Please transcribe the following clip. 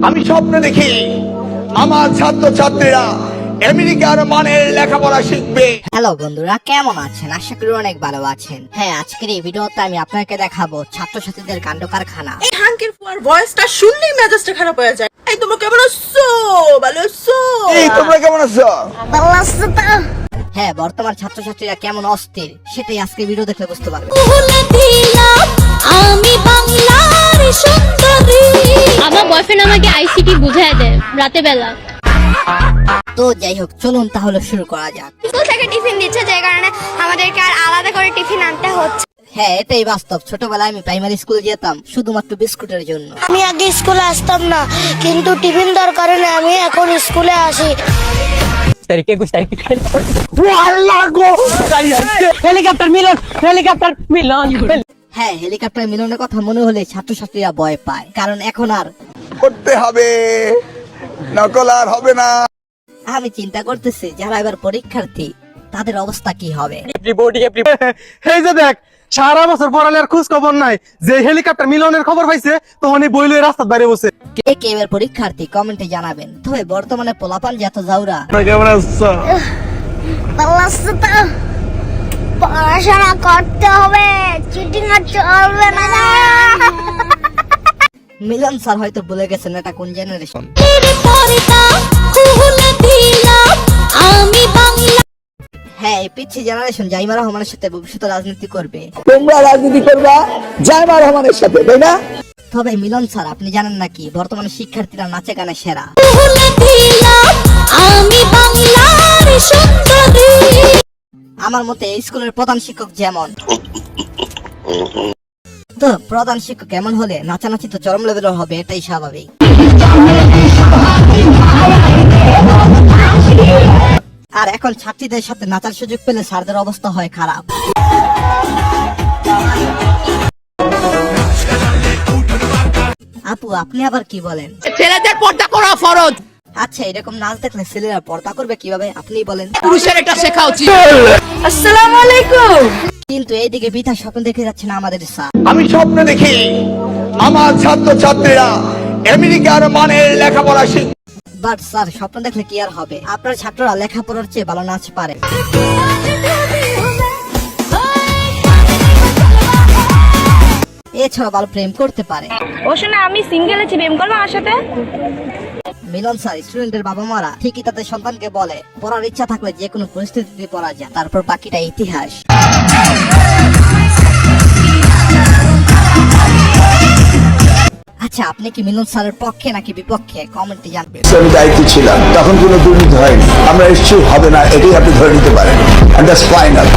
আমি স্বপ্ন দেখি আমার ছাত্রছাত্রীরা আমেরিকার মানের লেখাপড়া শিখবে। হ্যালো বন্ধুরা, কেমন আছেন? আশা করি অনেক ভালো আছেন। হ্যাঁ, আজকের এই ভিডিওতে আমি আপনাকে দেখাবো ছাত্রছাত্রীদের কাণ্ড কারখানা। এই হাঙ্কের ফুয়ার ভয়েসটা শুনলেই মেজাজটা খারাপ হয়ে যায়। এই তোমরা কেমন আছো? ভালো আছো? এই তোমরা কেমন আছো? হ্যাঁ, বর্তমান ছাত্রছাত্রীরা কেমন অস্থির সেটাই আজকে ভিডিও দেখলে বুঝতে পারবেন। আমি বাংলার সুন্দরী। আমার বয়ফ্রেন্ড আমাকে আইসিটি বুঝায় দেয় রাতে বেলা। তো যাই হোক, চলুন তাহলে শুরু করা যাক। স্কুল থেকে টিফিন দিচ্ছে, যে কারণে আমাদেরকে আর আলাদা করে টিফিন আনতে হচ্ছে। হ্যাঁ, এটাই বাস্তব। ছোটবেলায় আমি প্রাইমারি স্কুলে যেতাম শুধুমাত্র বিস্কুটের জন্য। আমি আগে স্কুলে আসতাম না, কিন্তু টিফিন দেওয়ার কারণে আমি এখন স্কুলে আসি। হ্যাঁ, হেলিকপ্টার মিলনের কথা মনে হলে ছাত্রছাত্রীরা ভয় পায়, কারণ এখন আর করতে হবে, নকল আর হবে না। আমি চিন্তা করতেছি যারা এবার পরীক্ষার্থী তাদের অবস্থা কি হবে। এই যে দেখ, সারা বছর পড়ালের খোঁজ খবর নাই, যে হেলিকপ্টার মিলনের খবর পাইছে তখন এই বইলে রাস্তার বাইরে বসে। কে কে এবার পরীক্ষার্থী কমেন্টে জানাবেন। তবে বর্তমানে পোলাপান যত যাওরা, কেমন আছো? পড়াশোনা করতে হবে, চিটিং আর চলবে না। মিলন স্যার হয়তো ভুলে গেছেন এটা কোন জেনারেশন। আমি বাংলা। হ্যাঁ, এই পিচ্ছি জেনারেশন জাইমা রহমানের সাথে ভবিষ্যতে রাজনীতি করবে। তোমরা রাজনীতি করবা জাইমা রহমানের সাথে, তাই না? তবে মিলন স্যার, আপনি জানেন নাকি বর্তমানে শিক্ষার্থীরা নাচে গানে সেরা। আমি বাংলার সুন্দরী। আমার মতে এই স্কুলের প্রধান শিক্ষক যেমন, তো প্রধান শিক্ষক এমন হলে নাচানাচি তো চরম লেভেলের হবে, এটাই স্বাভাবিক। আর এখন ছাত্রীদের সাথে নাচার সুযোগ পেলে স্যারদের অবস্থা হয় খারাপ। আপু, আপনি আবার কি বলেন? ছেলেদের পর্দা করা ফরজ। আচ্ছা, এরকম নাচ দেখলে ছেলেরা পর্দা করবে কিভাবে আপনি বলেন? পুরুষের এটা শেখা উচিত। আসসালামু আলাইকুম। কিন্তু এইদিকে বৃথা স্বপ্ন দেখে যাচ্ছে না আমাদের স্যার। আমি স্বপ্ন দেখি আমার ছাত্রছাত্রীরা আমেরিকার মানের লেখাপড়া শিখবে। বাট স্যার, স্বপ্ন দেখলে কি আর হবে? আপনার ছাত্ররা লেখাপড়ার চেয়ে ভালো নাচ পারে। এছাড়া ভালো প্রেম করতে পারে। ও শোনা, আমি সিঙ্গেল আছি, প্রেম করবো আমার সাথে? মিলন স্যার, স্টুডেন্টের বাবা মারা ঠিকই তাদের সন্তানকে বলে পড়ার ইচ্ছা থাকলে যে কোনো পরিস্থিতিতে পড়া যায়, তারপর বাকিটা ইতিহাস। আচ্ছা, আপনি কি মিলন স্যারের পক্ষে নাকি বিপক্ষে কমেন্টে জানবেন। আমি দায়িত্বে ছিলাম, তখন কোনো দুর্নীতি হয়নি। আমরা নিশ্চয়ই হবে না, এটাই আপনি ধরে নিতে পারেন। And that's final.